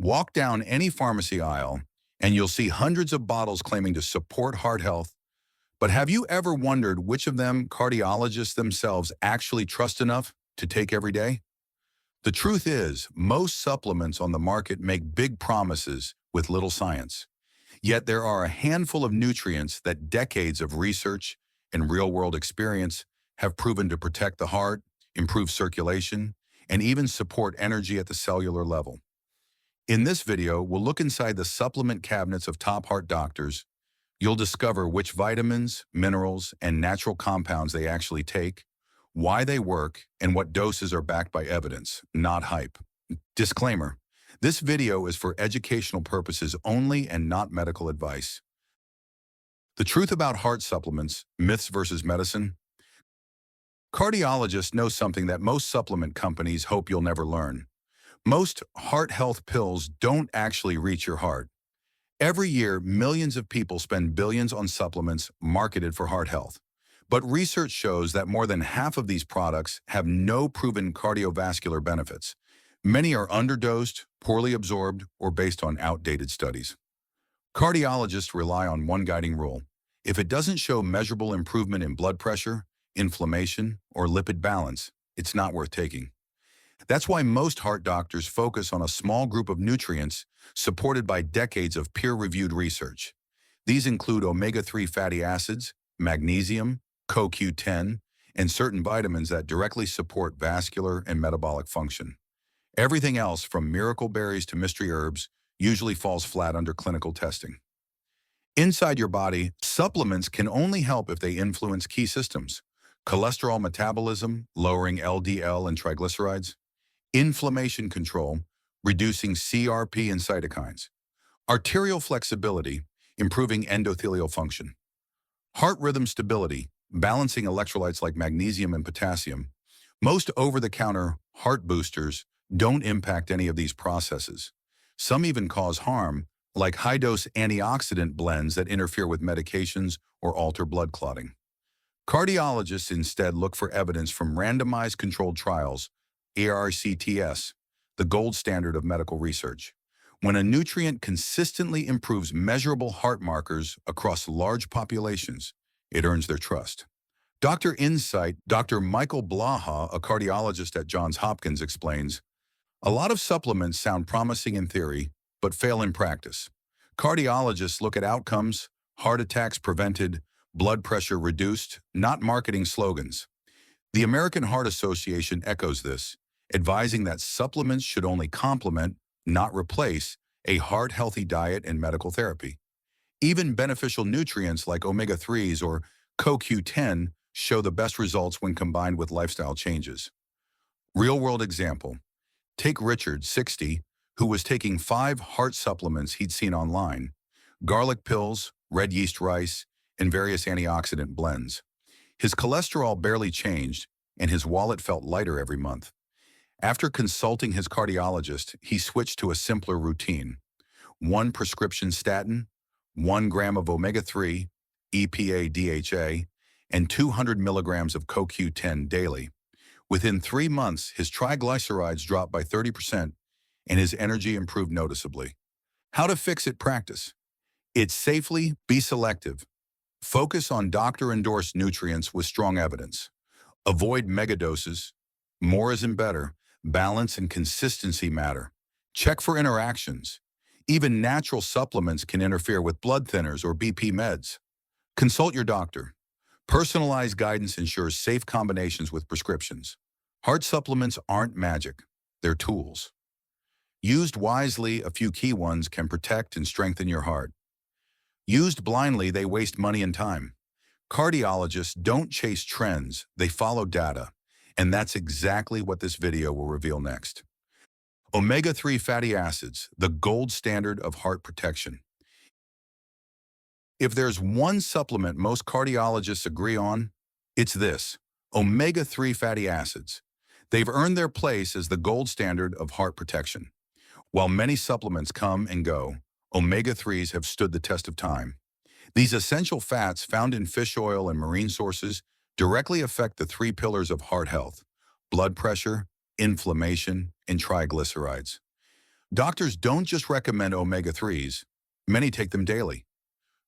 Walk down any pharmacy aisle and you'll see hundreds of bottles claiming to support heart health. But have you ever wondered which of them cardiologists themselves actually trust enough to take every day? The truth is, most supplements on the market make big promises with little science. Yet there are a handful of nutrients that decades of research and real-world experience have proven to protect the heart, improve circulation, and even support energy at the cellular level. In this video, we'll look inside the supplement cabinets of top heart doctors. You'll discover which vitamins, minerals, and natural compounds they actually take, why they work, and what doses are backed by evidence, not hype. Disclaimer: this video is for educational purposes only and not medical advice. The truth about heart supplements, myths versus medicine. Cardiologists know something that most supplement companies hope you'll never learn. Most heart health pills don't actually reach your heart. Every year, millions of people spend billions on supplements marketed for heart health. But research shows that more than half of these products have no proven cardiovascular benefits. Many are underdosed, poorly absorbed, or based on outdated studies. Cardiologists rely on one guiding rule: if it doesn't show measurable improvement in blood pressure, inflammation, or lipid balance, it's not worth taking. That's why most heart doctors focus on a small group of nutrients supported by decades of peer-reviewed research. These include omega-3 fatty acids, magnesium, CoQ10, and certain vitamins that directly support vascular and metabolic function. Everything else, from miracle berries to mystery herbs, usually falls flat under clinical testing. Inside your body, supplements can only help if they influence key systems: cholesterol metabolism, lowering LDL and triglycerides; inflammation control, reducing CRP and cytokines; arterial flexibility, improving endothelial function; heart rhythm stability, balancing electrolytes like magnesium and potassium. Most over-the-counter heart boosters don't impact any of these processes. Some even cause harm, like high-dose antioxidant blends that interfere with medications or alter blood clotting. Cardiologists instead look for evidence from randomized controlled trials, ARCTS, the gold standard of medical research. When a nutrient consistently improves measurable heart markers across large populations, it earns their trust. Dr. Insight, Dr. Michael Blaha, a cardiologist at Johns Hopkins, explains, "A lot of supplements sound promising in theory, but fail in practice. Cardiologists look at outcomes, heart attacks prevented, blood pressure reduced, not marketing slogans." The American Heart Association echoes this, advising that supplements should only complement, not replace, a heart-healthy diet and medical therapy. Even beneficial nutrients like omega-3s or CoQ10 show the best results when combined with lifestyle changes. Real-world example: take Richard, 60, who was taking 5 heart supplements he'd seen online: garlic pills, red yeast rice, and various antioxidant blends. His cholesterol barely changed, and his wallet felt lighter every month. After consulting his cardiologist, he switched to a simpler routine: 1 prescription statin, 1 gram of omega-3, EPA-DHA, and 200 milligrams of CoQ10 daily. Within 3 months, his triglycerides dropped by 30%, and his energy improved noticeably. How to fix it: practice it safely, be selective. Focus on doctor-endorsed nutrients with strong evidence. Avoid megadoses. More isn't better. Balance and consistency matter. Check for interactions. Even natural supplements can interfere with blood thinners or BP meds. Consult your doctor. Personalized guidance ensures safe combinations with prescriptions. Heart supplements aren't magic. They're tools. Used wisely, a few key ones can protect and strengthen your heart. Used blindly, they waste money and time. Cardiologists don't chase trends, they follow data. And that's exactly what this video will reveal next. Omega-3 fatty acids, the gold standard of heart protection. If there's one supplement most cardiologists agree on, it's this: omega-3 fatty acids. They've earned their place as the gold standard of heart protection. While many supplements come and go, omega-3s have stood the test of time. These essential fats found in fish oil and marine sources directly affect the 3 pillars of heart health: blood pressure, inflammation, and triglycerides. Doctors don't just recommend omega-3s, many take them daily.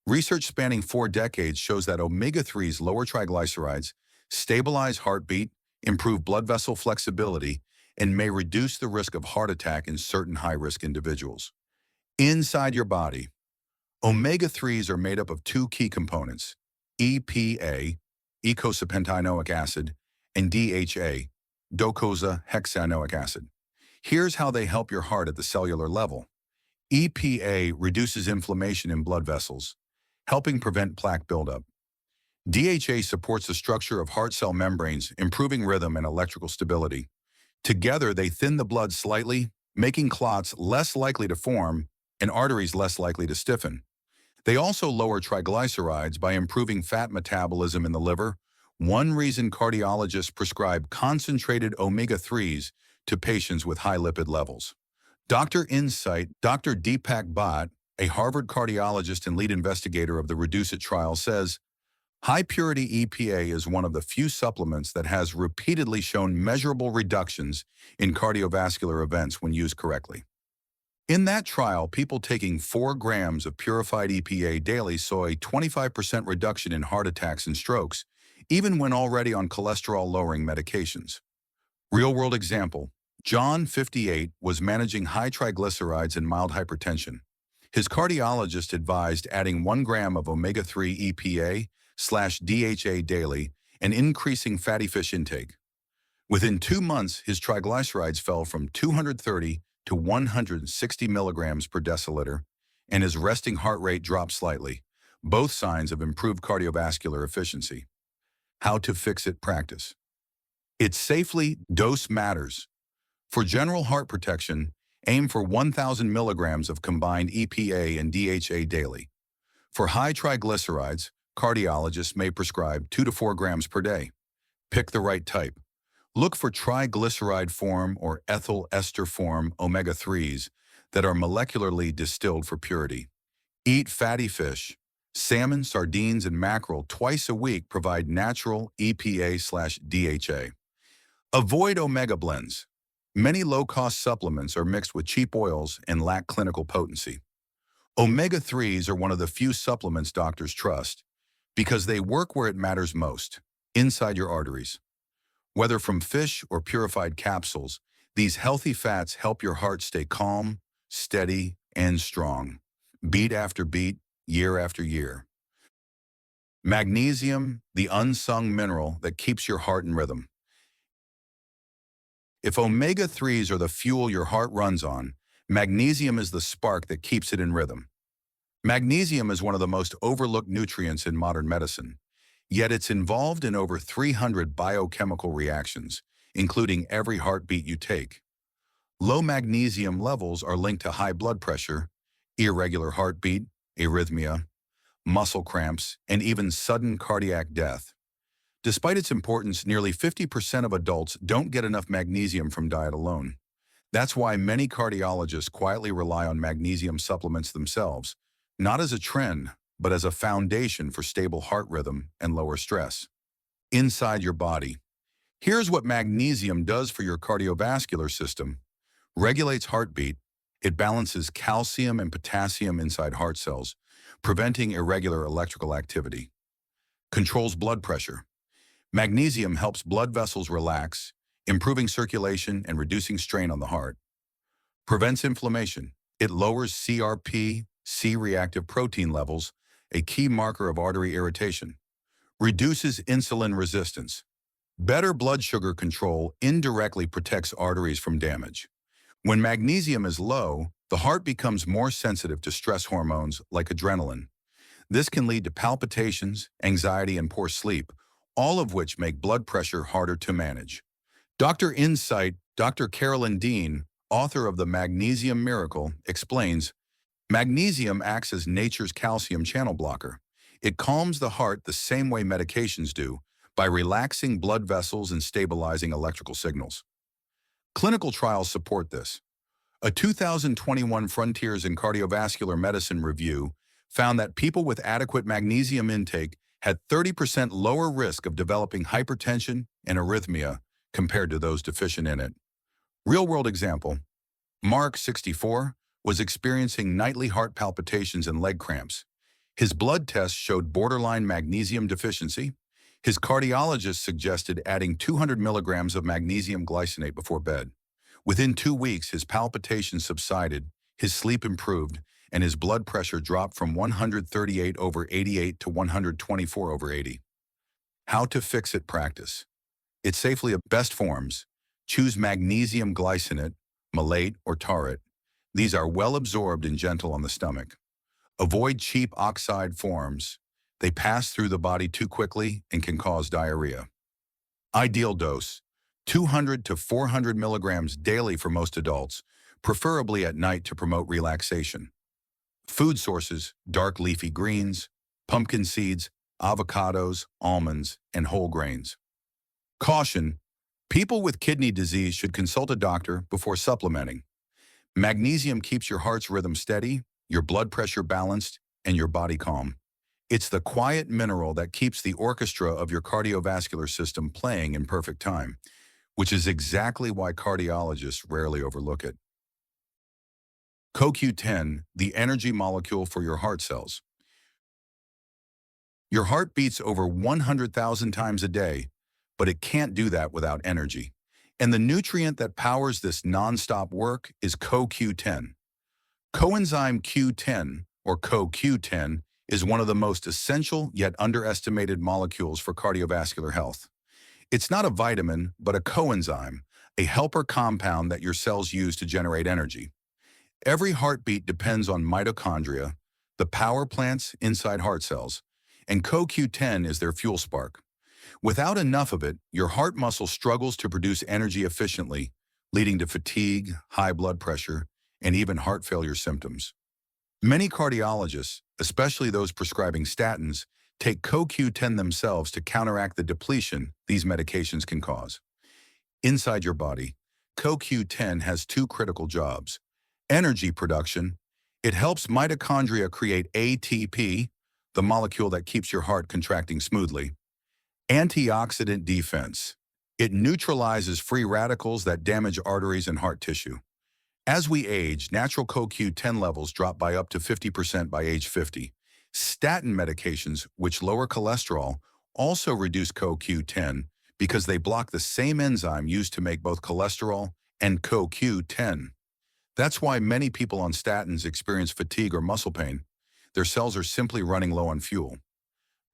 Research spanning 4 decades shows that omega-3s lower triglycerides, stabilize heartbeat, improve blood vessel flexibility, and may reduce the risk of heart attack in certain high-risk individuals. Inside your body, omega-3s are made up of two key components, EPA, eicosapentaenoic acid, and DHA, docosahexaenoic acid. Here's how they help your heart at the cellular level. EPA reduces inflammation in blood vessels, helping prevent plaque buildup. DHA supports the structure of heart cell membranes, improving rhythm and electrical stability. Together, they thin the blood slightly, making clots less likely to form and arteries less likely to stiffen. They also lower triglycerides by improving fat metabolism in the liver, one reason cardiologists prescribe concentrated omega-3s to patients with high lipid levels. Dr. Insight, Dr. Deepak Bhatt, a Harvard cardiologist and lead investigator of the Reduce It trial, says, high-purity EPA is one of the few supplements that has repeatedly shown measurable reductions in cardiovascular events when used correctly. In that trial, people taking 4 grams of purified EPA daily saw a 25% reduction in heart attacks and strokes, even when already on cholesterol-lowering medications. Real-world example, John, 58, was managing high triglycerides and mild hypertension. His cardiologist advised adding 1 gram of omega-3 EPA/DHA daily and increasing fatty fish intake. Within 2 months, his triglycerides fell from 230 to 160 milligrams per deciliter, and his resting heart rate dropped slightly, both signs of improved cardiovascular efficiency. How to fix it practice. It's safely, dose matters. For general heart protection, aim for 1,000 milligrams of combined EPA and DHA daily. For high triglycerides, cardiologists may prescribe 2 to 4 grams per day. Pick the right type. Look for triglyceride form or ethyl ester form omega-3s that are molecularly distilled for purity. Eat fatty fish. Salmon, sardines, and mackerel twice a week provide natural EPA/DHA. Avoid omega blends. Many low-cost supplements are mixed with cheap oils and lack clinical potency. Omega-3s are one of the few supplements doctors trust because they work where it matters most, inside your arteries. Whether from fish or purified capsules, these healthy fats help your heart stay calm, steady, and strong, beat after beat, year after year. Magnesium, the unsung mineral that keeps your heart in rhythm. If omega-3s are the fuel your heart runs on, magnesium is the spark that keeps it in rhythm. Magnesium is one of the most overlooked nutrients in modern medicine, yet it's involved in over 300 biochemical reactions, including every heartbeat you take. Low magnesium levels are linked to high blood pressure, irregular heartbeat, arrhythmia, muscle cramps, and even sudden cardiac death. Despite its importance, nearly 50% of adults don't get enough magnesium from diet alone. That's why many cardiologists quietly rely on magnesium supplements themselves, not as a trend, but as a foundation for stable heart rhythm and lower stress. Inside your body. Here's what magnesium does for your cardiovascular system. Regulates heartbeat. It balances calcium and potassium inside heart cells, preventing irregular electrical activity. Controls blood pressure. Magnesium helps blood vessels relax, improving circulation and reducing strain on the heart. Prevents inflammation. It lowers CRP, C-reactive protein levels, a key marker of artery irritation. Reduces insulin resistance. Better blood sugar control indirectly protects arteries from damage. When magnesium is low, the heart becomes more sensitive to stress hormones like adrenaline. This can lead to palpitations, anxiety, and poor sleep, all of which make blood pressure harder to manage. Dr. Insight, Dr. Carolyn Dean, author of The Magnesium Miracle, explains, magnesium acts as nature's calcium channel blocker. It calms the heart the same way medications do, by relaxing blood vessels and stabilizing electrical signals. Clinical trials support this. A 2021 Frontiers in Cardiovascular Medicine review found that people with adequate magnesium intake had 30% lower risk of developing hypertension and arrhythmia compared to those deficient in it. Real-world example, Mark, 64, was experiencing nightly heart palpitations and leg cramps. His blood tests showed borderline magnesium deficiency. His cardiologist suggested adding 200 milligrams of magnesium glycinate before bed. Within 2 weeks, his palpitations subsided, his sleep improved, and his blood pressure dropped from 138/88 to 124/80. How to fix it practice. It's safely a best forms. Choose magnesium glycinate, malate, or taurate. These are well absorbed and gentle on the stomach. Avoid cheap oxide forms. They pass through the body too quickly and can cause diarrhea. Ideal dose, 200 to 400 milligrams daily for most adults, preferably at night to promote relaxation. Food sources, dark leafy greens, pumpkin seeds, avocados, almonds, and whole grains. Caution, people with kidney disease should consult a doctor before supplementing. Magnesium keeps your heart's rhythm steady, your blood pressure balanced, and your body calm. It's the quiet mineral that keeps the orchestra of your cardiovascular system playing in perfect time, which is exactly why cardiologists rarely overlook it. CoQ10, the energy molecule for your heart cells. Your heart beats over 100,000 times a day, but it can't do that without energy. And the nutrient that powers this nonstop work is CoQ10. Coenzyme Q10, or CoQ10, is one of the most essential yet underestimated molecules for cardiovascular health. It's not a vitamin, but a coenzyme, a helper compound that your cells use to generate energy. Every heartbeat depends on mitochondria, the power plants inside heart cells, and CoQ10 is their fuel spark. Without enough of it, your heart muscle struggles to produce energy efficiently, leading to fatigue, high blood pressure, and even heart failure symptoms. Many cardiologists, especially those prescribing statins, take CoQ10 themselves to counteract the depletion these medications can cause. Inside your body, CoQ10 has two critical jobs. Energy production. It helps mitochondria create ATP, the molecule that keeps your heart contracting smoothly. Antioxidant defense. It neutralizes free radicals that damage arteries and heart tissue. As we age, natural CoQ10 levels drop by up to 50% by age 50. Statin medications, which lower cholesterol, also reduce CoQ10 because they block the same enzyme used to make both cholesterol and CoQ10. That's why many people on statins experience fatigue or muscle pain. Their cells are simply running low on fuel.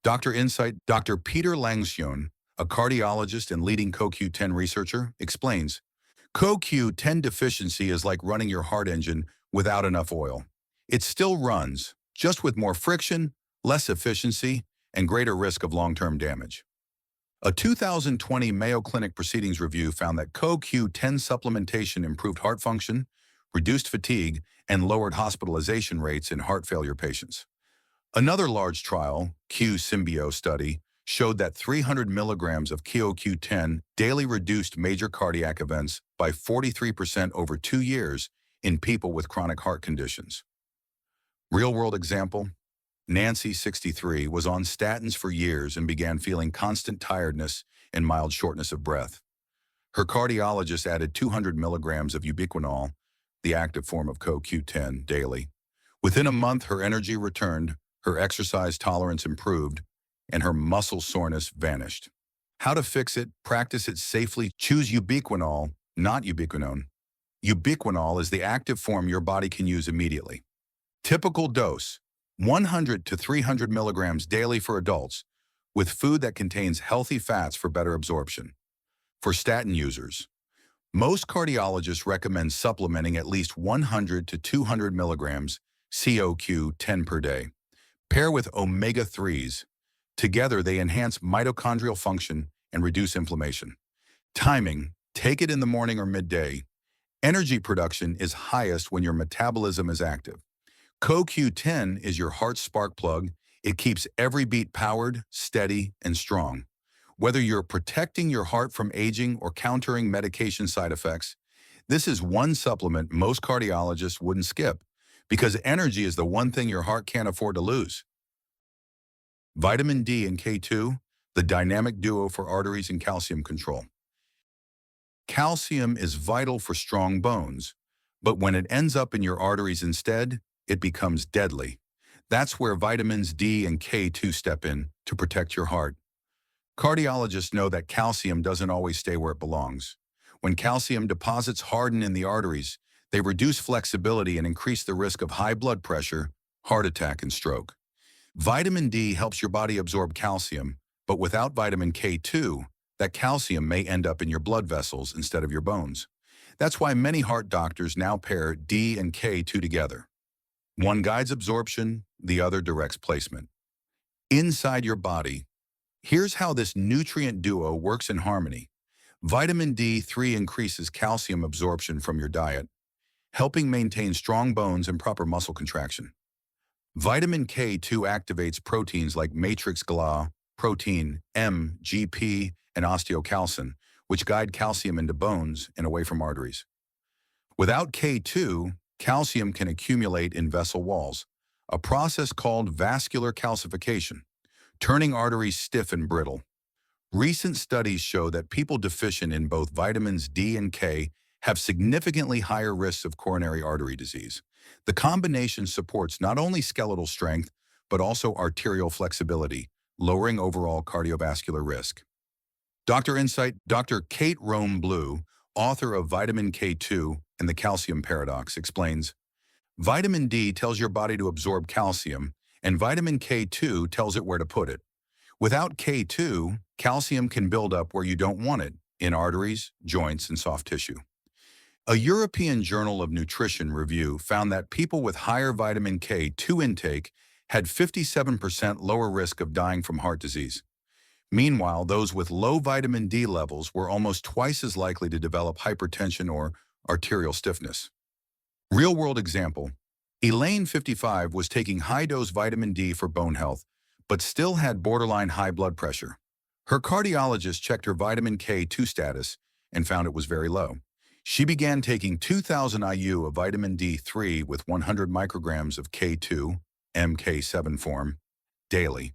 Dr. Insight, Dr. Peter Langsion, a cardiologist and leading CoQ10 researcher, explains, CoQ10 deficiency is like running your heart engine without enough oil. It still runs, just with more friction, less efficiency, and greater risk of long-term damage. A 2020 Mayo Clinic Proceedings review found that CoQ10 supplementation improved heart function, reduced fatigue, and lowered hospitalization rates in heart failure patients. Another large trial, Q-Symbio study, showed that 300 milligrams of CoQ10 daily reduced major cardiac events by 43% over 2 years in people with chronic heart conditions. Real-world example, Nancy, 63, was on statins for years and began feeling constant tiredness and mild shortness of breath. Her cardiologist added 200 milligrams of ubiquinol, the active form of CoQ10, daily. Within a month, her energy returned, her exercise tolerance improved, and her muscle soreness vanished. How to fix it? Practice it safely. Choose ubiquinol, not ubiquinone. Ubiquinol is the active form your body can use immediately. Typical dose, 100 to 300 milligrams daily for adults, with food that contains healthy fats for better absorption. For statin users, most cardiologists recommend supplementing at least 100 to 200 milligrams CoQ10 per day. Pair with omega-3s. Together, they enhance mitochondrial function and reduce inflammation. Timing, take it in the morning or midday. Energy production is highest when your metabolism is active. CoQ10 is your heart spark plug. It keeps every beat powered, steady, and strong. Whether you're protecting your heart from aging or countering medication side effects, this is one supplement most cardiologists wouldn't skip, because energy is the one thing your heart can't afford to lose. Vitamin D and K2, the dynamic duo for arteries and calcium control. Calcium is vital for strong bones, But when it ends up in your arteries instead, it becomes deadly. That's where vitamins D and K2 step in to protect your heart. Cardiologists know that calcium doesn't always stay where it belongs. When calcium deposits harden in the arteries, they reduce flexibility and increase the risk of high blood pressure, heart attack, and stroke. Vitamin D helps your body absorb calcium, but without vitamin K2, that calcium may end up in your blood vessels instead of your bones. That's why many heart doctors now pair D and K2 together. One guides absorption, the other directs placement. Inside your body, here's how this nutrient duo works in harmony. Vitamin D3 increases calcium absorption from your diet, helping maintain strong bones and proper muscle contraction. Vitamin K2 activates proteins like matrix GLA, protein M, GP, and osteocalcin, which guide calcium into bones and away from arteries. Without K2, calcium can accumulate in vessel walls, a process called vascular calcification, turning arteries stiff and brittle. Recent studies show that people deficient in both vitamins D and K have significantly higher risks of coronary artery disease. The combination supports not only skeletal strength, but also arterial flexibility, lowering overall cardiovascular risk. Dr. Kate Rome Blue, author of Vitamin K2 and the Calcium Paradox, explains, vitamin D tells your body to absorb calcium, and vitamin K2 tells it where to put it. Without K2, calcium can build up where you don't want it, in arteries, joints, and soft tissue. A European Journal of Nutrition review found that people with higher vitamin K2 intake had 57% lower risk of dying from heart disease. Meanwhile, those with low vitamin D levels were almost twice as likely to develop hypertension or arterial stiffness. Real-world example, Elaine, 55, was taking high-dose vitamin D for bone health, but still had borderline high blood pressure. Her cardiologist checked her vitamin K2 status and found it was very low. She began taking 2,000 IU of vitamin D3 with 100 micrograms of K2, MK7 form, daily.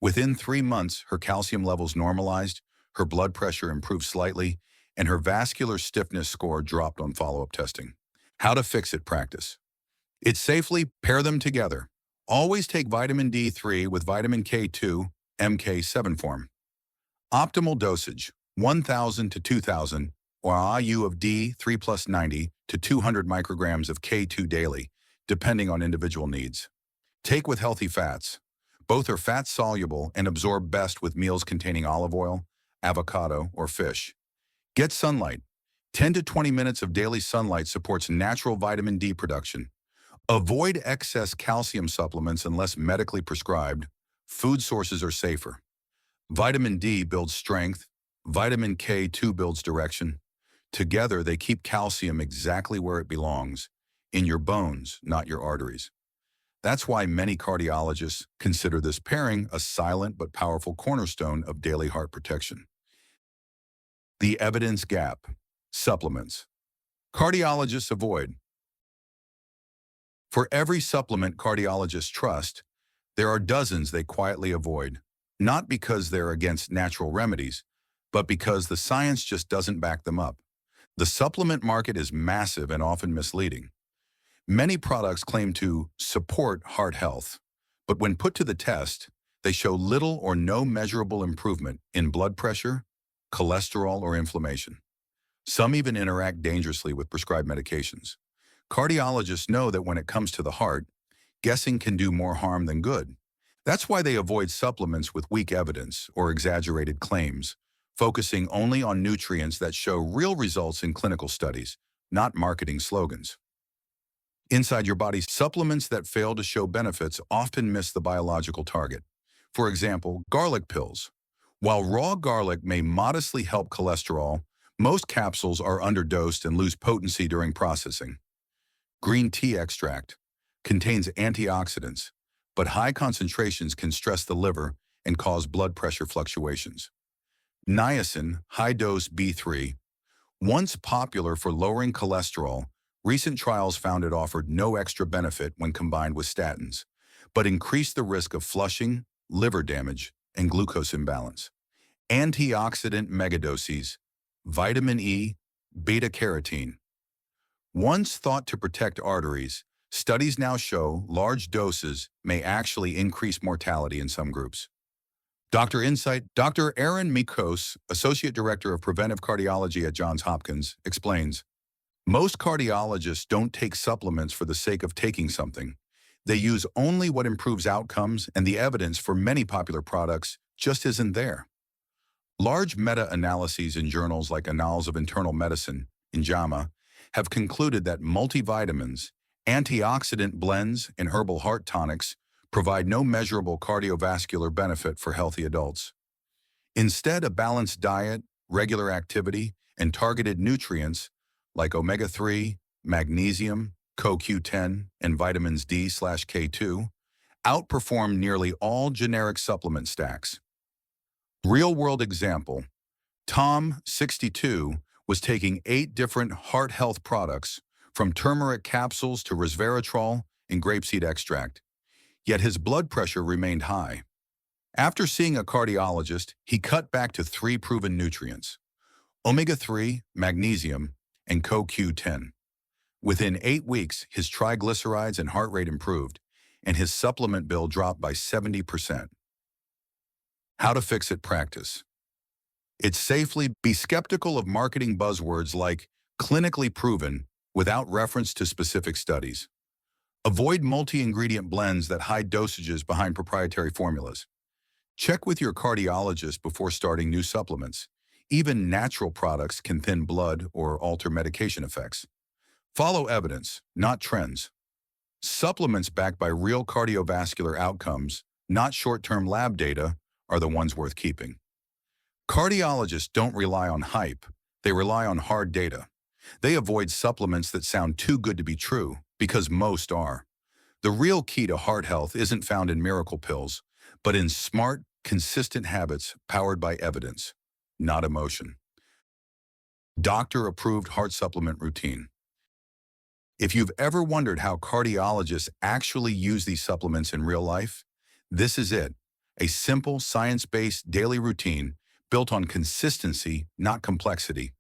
Within 3 months, her calcium levels normalized, her blood pressure improved slightly, and her vascular stiffness score dropped on follow-up testing. How to fix it practice. It's safely pair them together. Always take vitamin D3 with vitamin K2, MK7 form. Optimal dosage, 1,000 to 2,000, or IU of D3 plus 90 to 200 micrograms of K2 daily, depending on individual needs. Take with healthy fats. Both are fat-soluble and absorb best with meals containing olive oil, avocado, or fish. Get sunlight. 10 to 20 minutes of daily sunlight supports natural vitamin D production. Avoid excess calcium supplements unless medically prescribed. Food sources are safer. Vitamin D builds strength. Vitamin K2 builds direction. Together, they keep calcium exactly where it belongs, in your bones, not your arteries. That's why many cardiologists consider this pairing a silent but powerful cornerstone of daily heart protection. The evidence gap. Supplements. Cardiologists avoid. For every supplement cardiologists trust, there are dozens they quietly avoid, not because they're against natural remedies, but because the science just doesn't back them up. The supplement market is massive and often misleading. Many products claim to support heart health, but when put to the test, they show little or no measurable improvement in blood pressure, cholesterol, or inflammation. Some even interact dangerously with prescribed medications. Cardiologists know that when it comes to the heart, guessing can do more harm than good. That's why they avoid supplements with weak evidence or exaggerated claims, focusing only on nutrients that show real results in clinical studies, not marketing slogans. Inside your body, supplements that fail to show benefits often miss the biological target. For example, garlic pills. While raw garlic may modestly help cholesterol, most capsules are underdosed and lose potency during processing. Green tea extract contains antioxidants, but high concentrations can stress the liver and cause blood pressure fluctuations. Niacin, high-dose B3, once popular for lowering cholesterol, recent trials found it offered no extra benefit when combined with statins, but increased the risk of flushing, liver damage, and glucose imbalance. Antioxidant megadoses, vitamin E, beta-carotene. Once thought to protect arteries, studies now show large doses may actually increase mortality in some groups. Dr. Aaron Mikos, Associate Director of Preventive Cardiology at Johns Hopkins, explains, most cardiologists don't take supplements for the sake of taking something. They use only what improves outcomes, and the evidence for many popular products just isn't there. Large meta-analyses in journals like Annals of Internal Medicine, in JAMA, have concluded that multivitamins, antioxidant blends, and herbal heart tonics provide no measurable cardiovascular benefit for healthy adults. Instead, a balanced diet, regular activity, and targeted nutrients like omega-3, magnesium, CoQ10, and vitamins D/K2 outperform nearly all generic supplement stacks. Real-world example, Tom, 62, was taking 8 different heart health products, from turmeric capsules to resveratrol and grapeseed extract, yet his blood pressure remained high. After seeing a cardiologist, he cut back to 3 proven nutrients: omega-3, magnesium, and CoQ10. Within 8 weeks, his triglycerides and heart rate improved, and his supplement bill dropped by 70%. How to fix it practice. It's safely be skeptical of marketing buzzwords like clinically proven without reference to specific studies. Avoid multi-ingredient blends that hide dosages behind proprietary formulas. Check with your cardiologist before starting new supplements. Even natural products can thin blood or alter medication effects. Follow evidence, not trends. Supplements backed by real cardiovascular outcomes, not short-term lab data, are the ones worth keeping. Cardiologists don't rely on hype, they rely on hard data. They avoid supplements that sound too good to be true, because most are. The real key to heart health isn't found in miracle pills, but in smart, consistent habits powered by evidence, not emotion. Doctor-approved heart supplement routine. If you've ever wondered how cardiologists actually use these supplements in real life, this is it. A simple, science-based daily routine built on consistency, not complexity.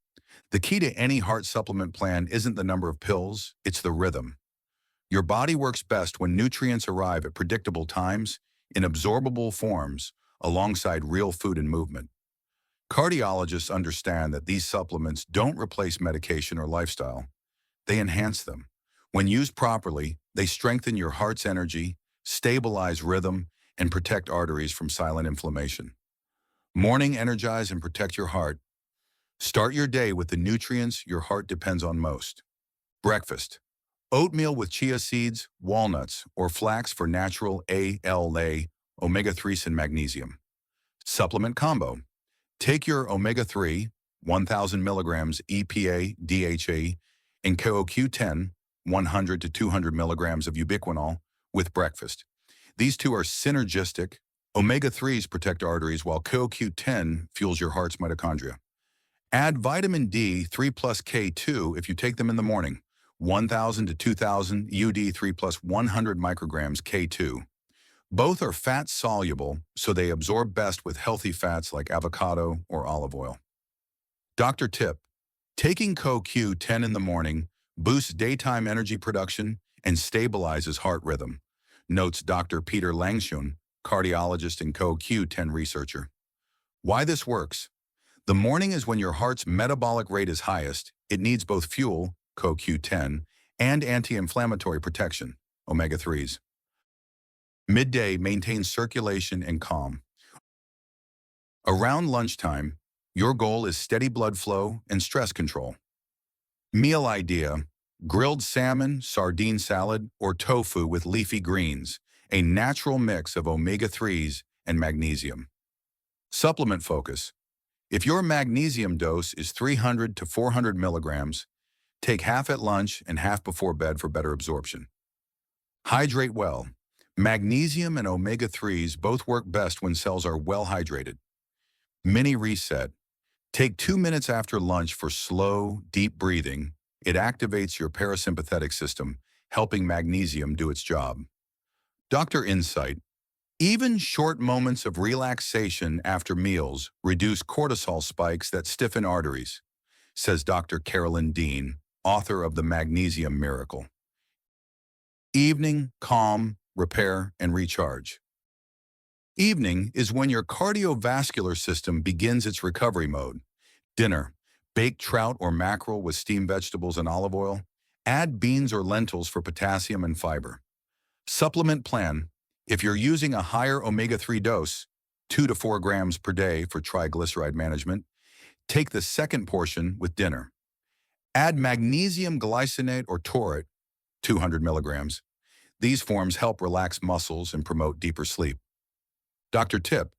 The key to any heart supplement plan isn't the number of pills, it's the rhythm. Your body works best when nutrients arrive at predictable times, in absorbable forms, alongside real food and movement. Cardiologists understand that these supplements don't replace medication or lifestyle. They enhance them. When used properly, they strengthen your heart's energy, stabilize rhythm, and protect arteries from silent inflammation. Morning, energize and protect your heart. Start your day with the nutrients your heart depends on most. Breakfast. Oatmeal with chia seeds, walnuts, or flax for natural ALA, omega-3s and magnesium. Supplement combo. Take your omega-3, 1,000 milligrams EPA, DHA, and CoQ10, 100 to 200 milligrams of ubiquinol, with breakfast. These two are synergistic. Omega-3s protect arteries while CoQ10 fuels your heart's mitochondria. Add vitamin D 3 plus K2 if you take them in the morning, 1,000 to 2,000 UD3 plus 100 micrograms K2. Both are fat-soluble, so they absorb best with healthy fats like avocado or olive oil. Doctor tip: taking CoQ10 in the morning boosts daytime energy production and stabilizes heart rhythm, notes Dr. Peter Langshun, cardiologist and CoQ10 researcher. Why this works? The morning is when your heart's metabolic rate is highest. It needs both fuel, CoQ10, and anti-inflammatory protection, omega-3s. Midday maintains circulation and calm. Around lunchtime, your goal is steady blood flow and stress control. Meal idea: grilled salmon, sardine salad, or tofu with leafy greens, a natural mix of omega-3s and magnesium. Supplement focus: if your magnesium dose is 300 to 400 milligrams, take half at lunch and half before bed for better absorption. Hydrate well. Magnesium and omega-3s both work best when cells are well hydrated. Mini reset: take 2 minutes after lunch for slow, deep breathing. It activates your parasympathetic system, helping magnesium do its job. Doctor insight: even short moments of relaxation after meals reduce cortisol spikes that stiffen arteries, says Dr. Carolyn Dean, author of the Magnesium Miracle. Evening, calm, repair, and recharge. Evening is when your cardiovascular system begins its recovery mode. Dinner, baked trout or mackerel with steamed vegetables and olive oil. Add beans or lentils for potassium and fiber. Supplement plan. If you're using a higher omega-3 dose, 2 to 4 grams per day for triglyceride management, take the second portion with dinner. Add magnesium glycinate or taurate, 200 milligrams. These forms help relax muscles and promote deeper sleep. Doctor tip: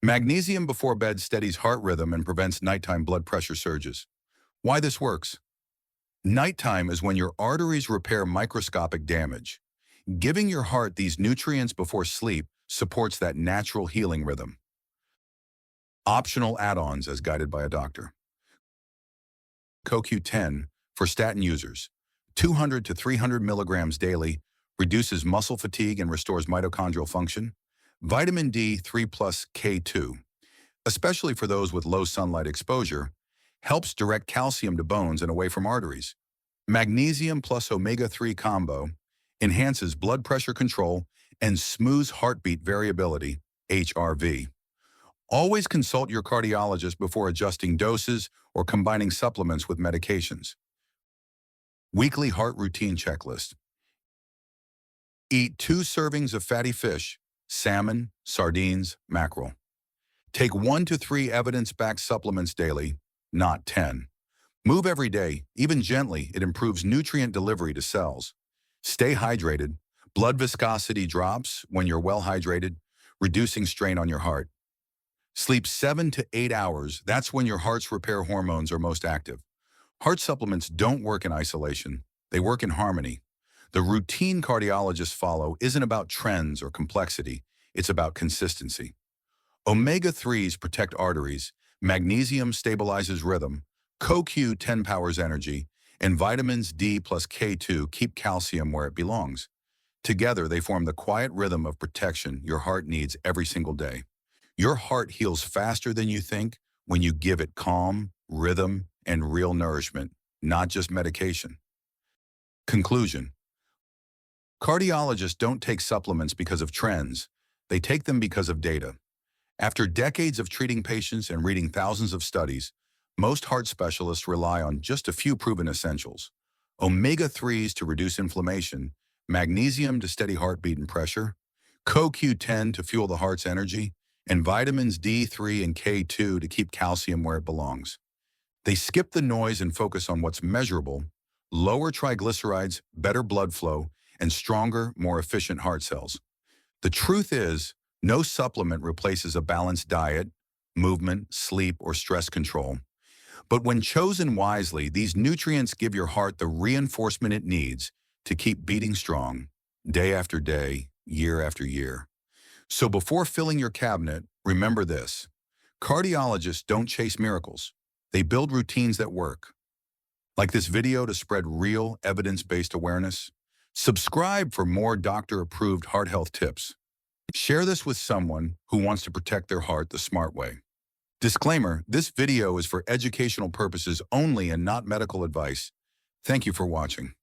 magnesium before bed steadies heart rhythm and prevents nighttime blood pressure surges. Why this works? Nighttime is when your arteries repair microscopic damage. Giving your heart these nutrients before sleep supports that natural healing rhythm. Optional add-ons as guided by a doctor. CoQ10 for statin users. 200 to 300 milligrams daily reduces muscle fatigue and restores mitochondrial function. Vitamin D3 plus K2, especially for those with low sunlight exposure, helps direct calcium to bones and away from arteries. Magnesium plus omega-3 combo enhances blood pressure control and smooths heartbeat variability, HRV. Always consult your cardiologist before adjusting doses or combining supplements with medications. Weekly heart routine checklist. Eat 2 servings of fatty fish, salmon, sardines, mackerel. Take 1 to 3 evidence-backed supplements daily, not 10. Move every day, even gently. It improves nutrient delivery to cells. Stay hydrated. Blood viscosity drops when you're well hydrated, reducing strain on your heart. Sleep 7 to 8 hours. That's when your heart's repair hormones are most active. Heart supplements don't work in isolation. They work in harmony. The routine cardiologists follow isn't about trends or complexity. It's about consistency. Omega-3s protect arteries, magnesium stabilizes rhythm, CoQ10 powers energy, and vitamins D plus K2 keep calcium where it belongs. Together, they form the quiet rhythm of protection your heart needs every single day. Your heart heals faster than you think when you give it calm, rhythm, and real nourishment, not just medication. Conclusion: cardiologists don't take supplements because of trends. They take them because of data. After decades of treating patients and reading thousands of studies, most heart specialists rely on just a few proven essentials: omega-3s to reduce inflammation, magnesium to steady heartbeat and pressure, CoQ10 to fuel the heart's energy, and vitamins D3 and K2 to keep calcium where it belongs. They skip the noise and focus on what's measurable: lower triglycerides, better blood flow, and stronger, more efficient heart cells. The truth is, no supplement replaces a balanced diet, movement, sleep, or stress control. But when chosen wisely, these nutrients give your heart the reinforcement it needs to keep beating strong, day after day, year after year. So before filling your cabinet, remember this: cardiologists don't chase miracles. They build routines that work. Like this video to spread real, evidence-based awareness. Subscribe for more doctor-approved heart health tips. Share this with someone who wants to protect their heart the smart way. Disclaimer: this video is for educational purposes only and not medical advice. Thank you for watching.